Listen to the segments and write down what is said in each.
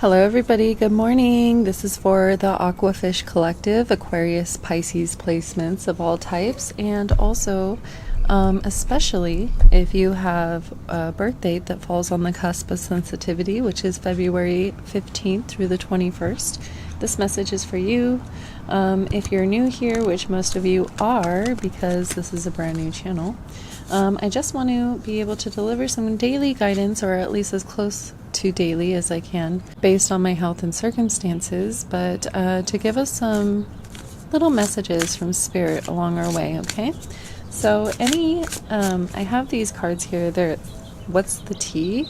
Hello everybody, good morning. This is for the Aqua Fish Collective, Aquarius, Pisces placements of all types, and also especially if you have a birth date that falls on the cusp of sensitivity, which is February 15th through the 21st. This message is for you. If you're new here, which most of you are because this is a brand new channel, I just want to be able to deliver some daily guidance, or at least as close to daily as I can based on my health and circumstances, but to give us some little messages from Spirit along our way, okay? So I have these cards here. They're What's the Tea?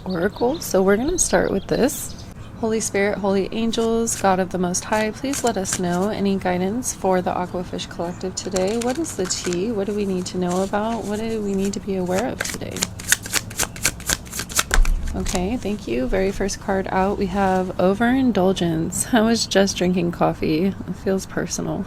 Oracle. So we're going to start with this. Holy Spirit, Holy Angels, God of the Most High, please let us know any guidance for the Aquafish Collective today. What is the tea? What do we need to know about? What do we need to be aware of today? Okay, thank you. Very first card out, we have overindulgence. I was just drinking coffee. It feels personal.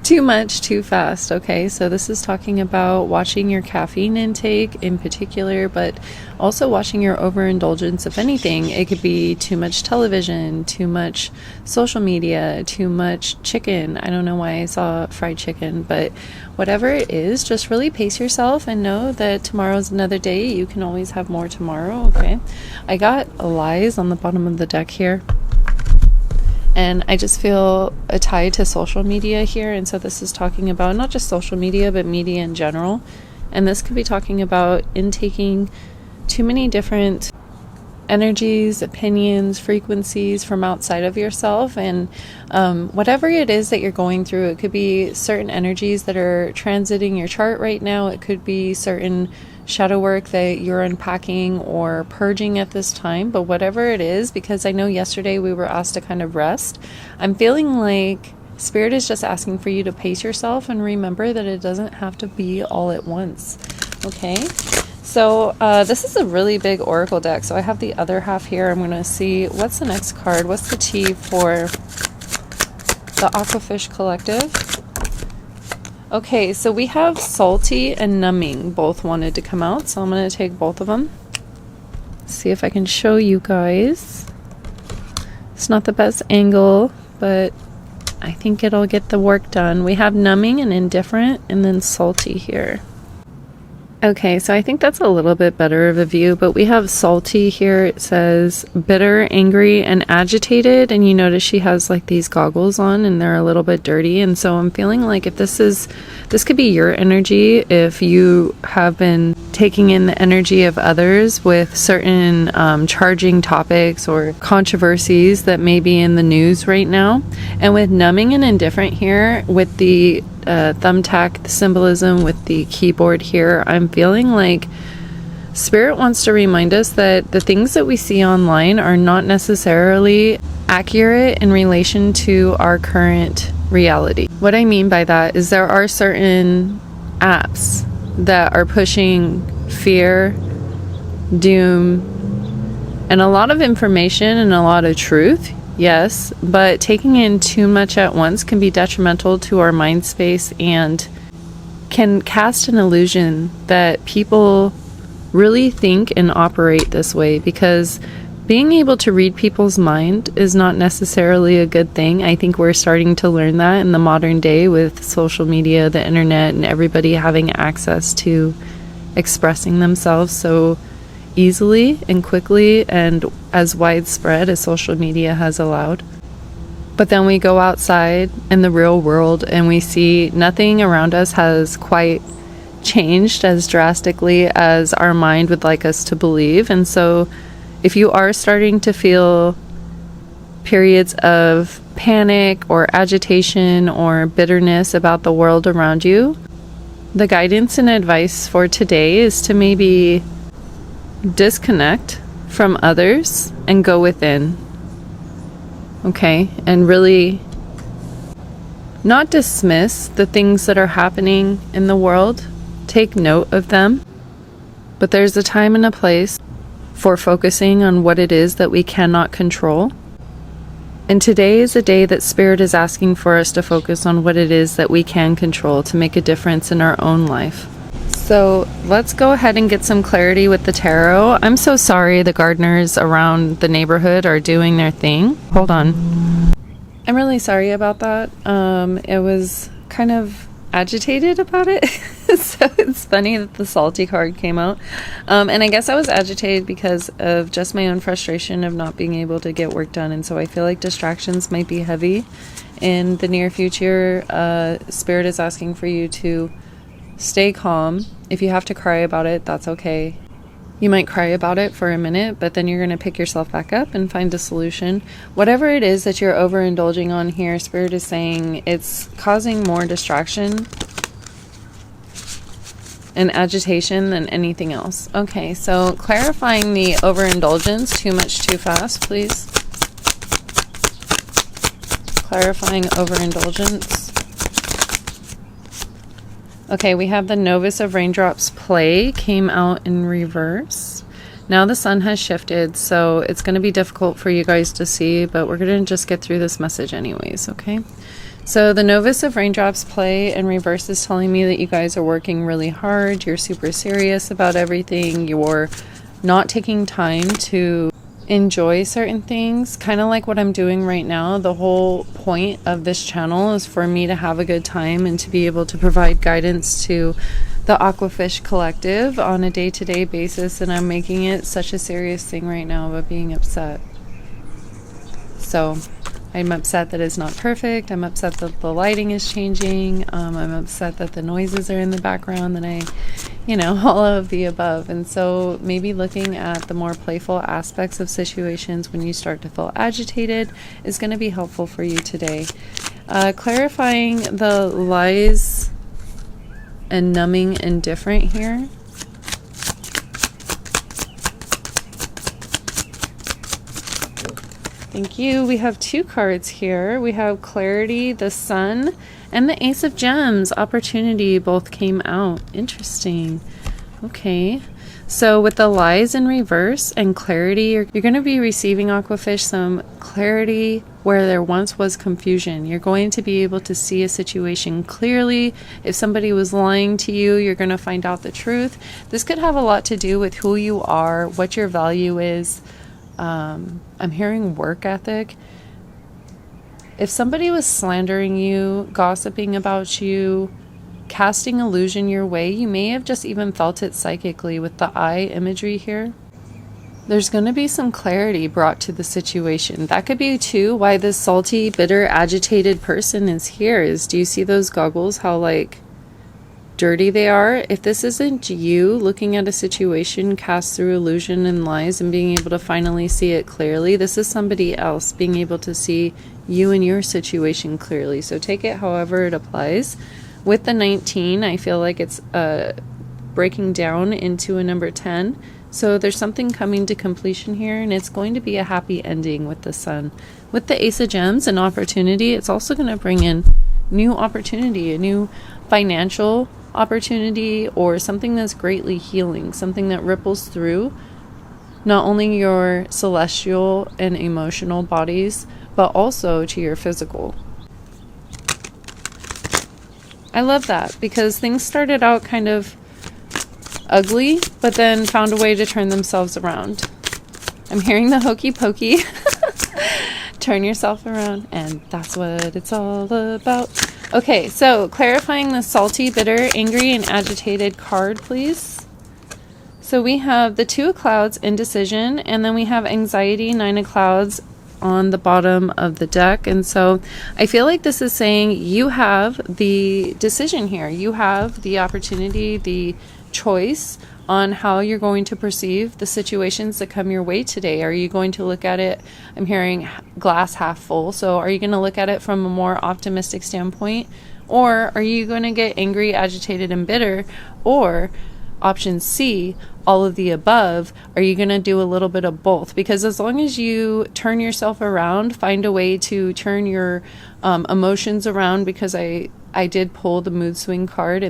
Too much, too fast. Okay, so this is talking about watching your caffeine intake in particular, but also watching your overindulgence of anything. It could be too much television, too much social media, too much chicken. I don't know why I saw fried chicken, but whatever it is, just really pace yourself and know that tomorrow's another day. You can always have more tomorrow, okay? I got lies on the bottom of the deck here, and I just feel a tie to social media here. And so this is talking about not just social media, but media in general. And this could be talking about intaking too many different energies, opinions, frequencies from outside of yourself, and whatever it is that you're going through. It could be certain energies that are transiting your chart right now. It could be certain shadow work that you're unpacking or purging at this time. But whatever it is, because I know yesterday we were asked to kind of rest, I'm feeling like Spirit is just asking for you to pace yourself and remember that it doesn't have to be all at once. Okay, so this is a really big oracle deck. So I have the other half here. I'm going to see what's the next card. What's the tea for the Aquafish Collective? Okay, so we have salty and numbing both wanted to come out, so I'm going to take both of them. See if I can show you guys. It's not the best angle, but I think it'll get the work done. We have numbing and indifferent, and then salty here. Okay, so I think that's a little bit better of a view, but we have salty here. It says bitter, angry, and agitated, and you notice she has like these goggles on and they're a little bit dirty. And so I'm feeling like if this could be your energy, if you have been taking in the energy of others with certain charging topics or controversies that may be in the news right now. And with numbing and indifferent here, with the thumbtack symbolism with the keyboard here, I'm feeling like Spirit wants to remind us that the things that we see online are not necessarily accurate in relation to our current reality. What I mean by that is there are certain apps that are pushing fear, doom, and a lot of information and a lot of truth. Yes, but taking in too much at once can be detrimental to our mind space and can cast an illusion that people really think and operate this way, because being able to read people's mind is not necessarily a good thing. I think we're starting to learn that in the modern day with social media, the internet, and everybody having access to expressing themselves so easily and quickly and as widespread as social media has allowed. But then we go outside in the real world and we see nothing around us has quite changed as drastically as our mind would like us to believe. And so if you are starting to feel periods of panic or agitation or bitterness about the world around you, the guidance and advice for today is to maybe disconnect from others and go within. Okay, and really not dismiss the things that are happening in the world. Take note of them, but there's a time and a place for focusing on what it is that we cannot control. And today is a day that Spirit is asking for us to focus on what it is that we can control to make a difference in our own life. So let's go ahead and get some clarity with the tarot. I'm so sorry the gardeners around the neighborhood are doing their thing. Hold on. I'm really sorry about that. It was kind of agitated about it. So it's funny that the salty card came out. And I guess I was agitated because of just my own frustration of not being able to get work done. And so I feel like distractions might be heavy in the near future. Spirit is asking for you to stay calm. If you have to cry about it, that's okay. You might cry about it for a minute, but then you're going to pick yourself back up and find a solution. Whatever it is that you're overindulging on here, Spirit is saying it's causing more distraction and agitation than anything else. Okay, so clarifying the overindulgence, too much, too fast, please. Clarifying overindulgence. Okay, we have the Novice of Raindrops play came out in reverse. Now the sun has shifted, so it's going to be difficult for you guys to see, but we're going to just get through this message anyways, okay? So the Novice of Raindrops play in reverse is telling me that you guys are working really hard. You're super serious about everything. You're not taking time to enjoy certain things, kind of like what I'm doing right now. The whole point of this channel is for me to have a good time and to be able to provide guidance to the Aquafish collective on a day-to-day basis, and I'm making it such a serious thing right now about being upset. So I'm upset that it's not perfect. I'm upset that the lighting is changing. I'm upset that the noises are in the background, that all of the above. And so maybe looking at the more playful aspects of situations when you start to feel agitated is going to be helpful for you today. Clarifying the lies and numbing indifferent here. Thank you. We have two cards here. We have Clarity, the Sun, and the Ace of Gems, Opportunity, both came out. Interesting. Okay. So with the lies in reverse and clarity, you're going to be receiving, Aquafish, some clarity where there once was confusion. You're going to be able to see a situation clearly. If somebody was lying to you, you're going to find out the truth. This could have a lot to do with who you are, what your value is. I'm hearing work ethic. If somebody was slandering you, gossiping about you, casting illusion your way, you may have just even felt it psychically with the eye imagery here. There's going to be some clarity brought to the situation. That could be too why this salty, bitter, agitated person is here. Do you see those goggles, how dirty they are? If this isn't you looking at a situation cast through illusion and lies and being able to finally see it clearly, this is somebody else being able to see you and your situation clearly. So take it however it applies. With the 19, I feel like it's breaking down into a number 10. So there's something coming to completion here, and it's going to be a happy ending with the Sun. With the Ace of Gems and opportunity, it's also going to bring in new opportunity, a new financial opportunity, or something that's greatly healing, something that ripples through not only your celestial and emotional bodies, but also to your physical. I love that, because things started out kind of ugly, but then found a way to turn themselves around. I'm hearing the hokey pokey. Turn yourself around, and that's what it's all about. Okay, so clarifying the salty, bitter, angry, and agitated card, please. So we have the Two of Clouds, indecision, and then we have anxiety, Nine of Clouds on the bottom of the deck. And so I feel like this is saying you have the decision here. You have the opportunity, the choice on how you're going to perceive the situations that come your way today. Are you going to look at it, I'm hearing glass half full, so are you going to look at it from a more optimistic standpoint, or are you going to get angry, agitated, and bitter, or option C, all of the above? Are you going to do a little bit of both? Because as long as you turn yourself around, find a way to turn your emotions around, because I did pull the mood swing card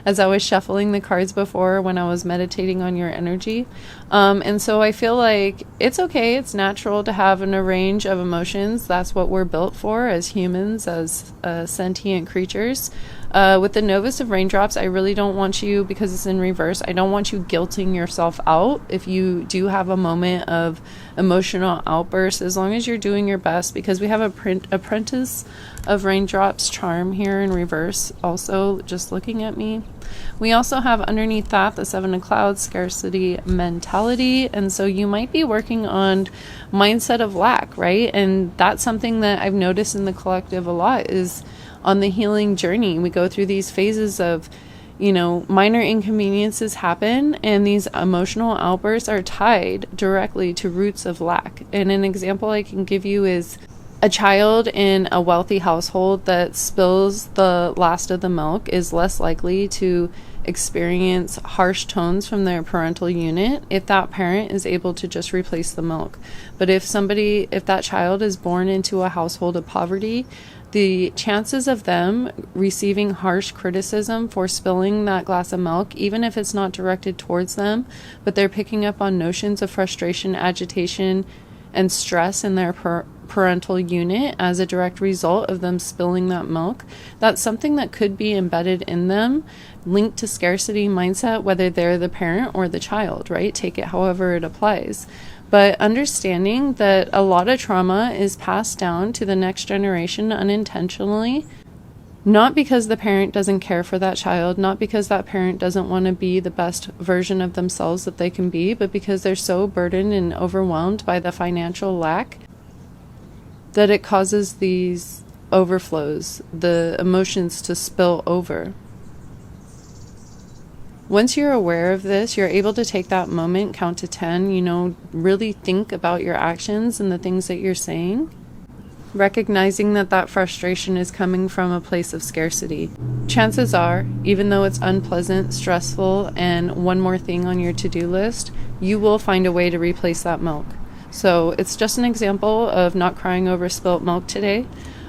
as I was shuffling the cards before when I was meditating on your energy. And so I feel like it's okay. It's natural to have a range of emotions. That's what we're built for as humans, as sentient creatures. With the Novus of Raindrops, I really don't want you, because it's in reverse, I don't want you guilting yourself out if you do have a moment of emotional outburst, as long as you're doing your best, because we have a Apprentice of Raindrops charm here in reverse also, just looking at me. We also have underneath that the Seven of Clouds, scarcity mentality, and so you might be working on mindset of lack, right? And that's something that I've noticed in the collective a lot, is on the healing journey, we go through these phases of, minor inconveniences happen, and these emotional outbursts are tied directly to roots of lack. And an example I can give you is a child in a wealthy household that spills the last of the milk is less likely to experience harsh tones from their parental unit if that parent is able to just replace the milk. But if that child is born into a household of poverty, the chances of them receiving harsh criticism for spilling that glass of milk, even if it's not directed towards them, but they're picking up on notions of frustration, agitation, and stress in their parental unit as a direct result of them spilling that milk, that's something that could be embedded in them, linked to scarcity mindset, whether they're the parent or the child, right? Take it however it applies. But understanding that a lot of trauma is passed down to the next generation unintentionally, not because the parent doesn't care for that child, not because that parent doesn't want to be the best version of themselves that they can be, but because they're so burdened and overwhelmed by the financial lack that it causes these overflows, the emotions to spill over. Once you're aware of this, you're able to take that moment, count to 10, really think about your actions and the things that you're saying, recognizing that frustration is coming from a place of scarcity. Chances are, even though it's unpleasant, stressful, and one more thing on your to-do list, you will find a way to replace that milk. So it's just an example of not crying over spilt milk today.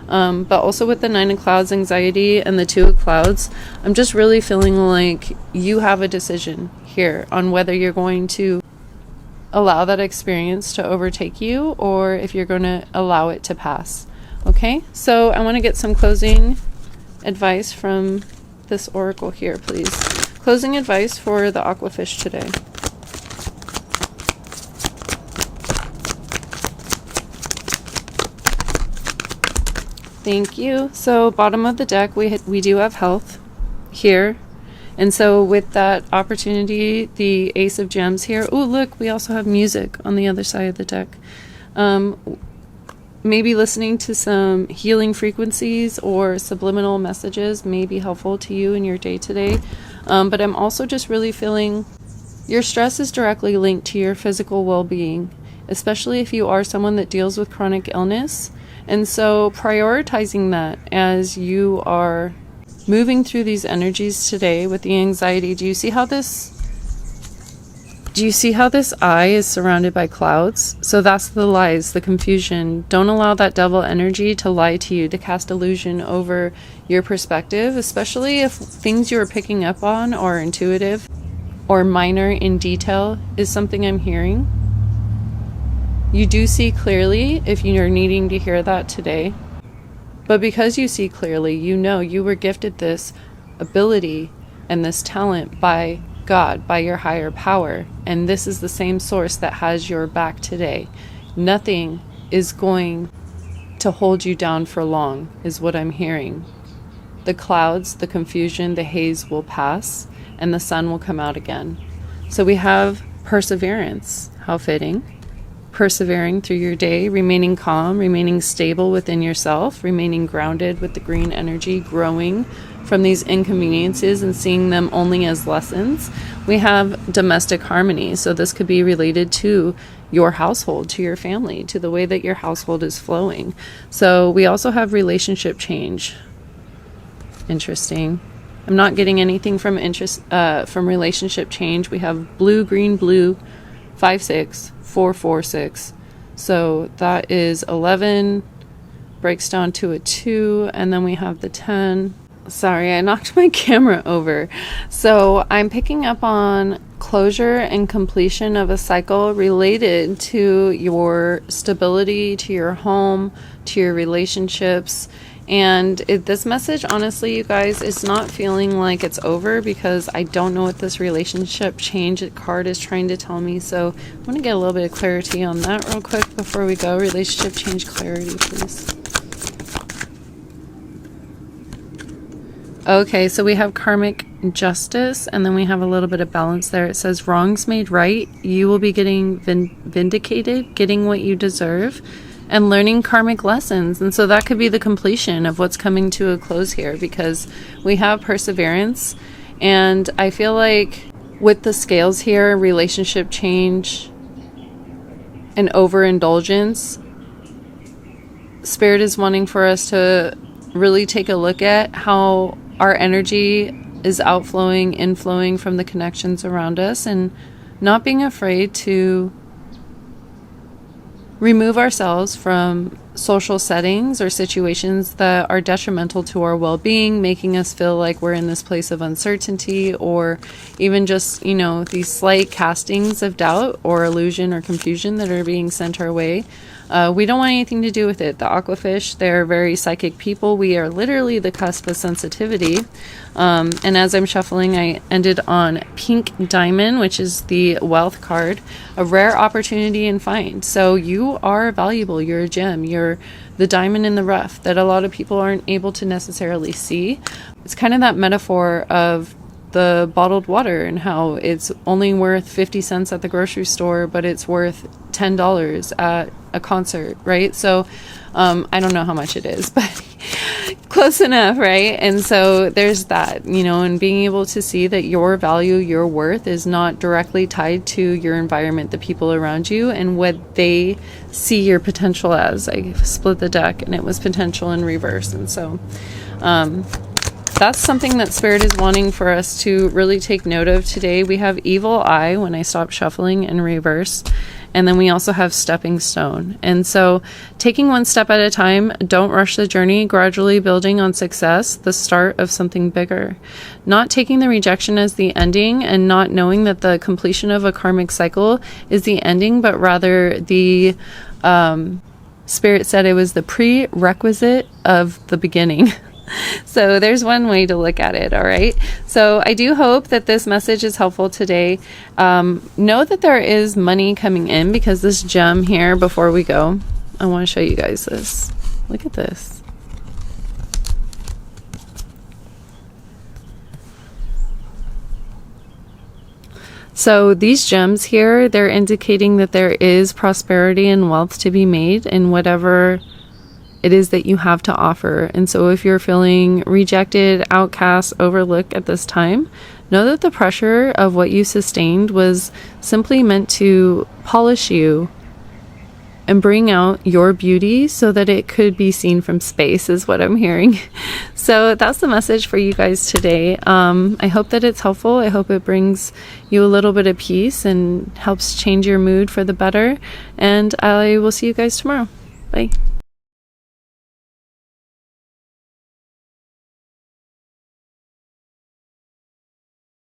But also with the Nine of Clouds anxiety and the Two of Clouds, I'm just really feeling like you have a decision here on whether you're going to allow that experience to overtake you or if you're going to allow it to pass. Okay, so I want to get some closing advice from this oracle here, please. Closing advice for the Aquafish today. Thank you. So bottom of the deck, we do have health here. And so with that opportunity, the Ace of Gems here. Oh, look, we also have music on the other side of the deck. Maybe listening to some healing frequencies or subliminal messages may be helpful to you in your day today. But I'm also just really feeling your stress is directly linked to your physical well-being, especially if you are someone that deals with chronic illness. And so prioritizing that as you are moving through these energies today with the anxiety, do you see how this eye is surrounded by clouds? So that's the lies, the confusion. Don't allow that devil energy to lie to you, to cast illusion over your perspective, especially if things you're picking up on are intuitive or minor in detail is something I'm hearing. You do see clearly if you're needing to hear that today. But because you see clearly, you were gifted this ability and this talent by God, by your higher power. And this is the same source that has your back today. Nothing is going to hold you down for long, is what I'm hearing. The clouds, the confusion, the haze will pass, and the sun will come out again. So we have perseverance. How fitting. Persevering through your day, remaining calm, remaining stable within yourself, remaining grounded with the green energy, growing from these inconveniences and seeing them only as lessons. We have domestic harmony. So this could be related to your household, to your family, to the way that your household is flowing. So we also have relationship change. Interesting. I'm not getting anything from relationship change. We have blue, green, blue, 5, 6, 4, 4, 6. So that is 11, breaks down to a 2, and then we have the 10. Sorry, I knocked my camera over. So I'm picking up on closure and completion of a cycle related to your stability, to your home, to your relationships. And this message, honestly, you guys, is not feeling like it's over, because I don't know what this relationship change card is trying to tell me. So I want to get a little bit of clarity on that real quick before we go. Relationship change clarity, please. Okay, so we have karmic justice, and then we have a little bit of balance there. It says wrongs made right. You will be getting vindicated, getting what you deserve, and learning karmic lessons. And so that could be the completion of what's coming to a close here, because we have perseverance. And I feel like with the scales here, relationship change and overindulgence, Spirit is wanting for us to really take a look at how our energy is outflowing, inflowing from the connections around us, and not being afraid to remove ourselves from social settings or situations that are detrimental to our well-being, making us feel like we're in this place of uncertainty, or even just, you know, these slight castings of doubt or illusion or confusion that are being sent our way. We don't want anything to do with it. The aquafish, they're very psychic people. We are literally the cusp of sensitivity. And as I'm shuffling, I ended on Pink Diamond, which is the wealth card, a rare opportunity and find. So you are valuable. You're a gem. You're the diamond in the rough that a lot of people aren't able to necessarily see. It's kind of that metaphor of the bottled water and how it's only worth 50 cents at the grocery store, but it's worth $10 at a concert, right? So I don't know how much it is, but close enough, right? And so there's that, you know, and being able to see that your value, your worth is not directly tied to your environment, the people around you, and what they see your potential as. I split the deck and it was potential in reverse. And so that's something that Spirit is wanting for us to really take note of today. We have Evil Eye when I stop shuffling in reverse. And then we also have Stepping Stone. And so taking one step at a time, don't rush the journey, gradually building on success, the start of something bigger. Not taking the rejection as the ending, and not knowing that the completion of a karmic cycle is the ending, but rather the Spirit said it was the prerequisite of the beginning. So there's one way to look at it. All right. So I do hope that this message is helpful today. Know that there is money coming in, because this gem here, before we go, I want to show you guys this. Look at this. So these gems here, they're indicating that there is prosperity and wealth to be made in whatever it is that you have to offer. And so if you're feeling rejected, outcast, overlooked at this time, know that the pressure of what you sustained was simply meant to polish you and bring out your beauty so that it could be seen from space, is what I'm hearing. So that's the message for you guys today. I hope that it's helpful. I hope it brings you a little bit of peace and helps change your mood for the better. And I will see you guys tomorrow. Bye.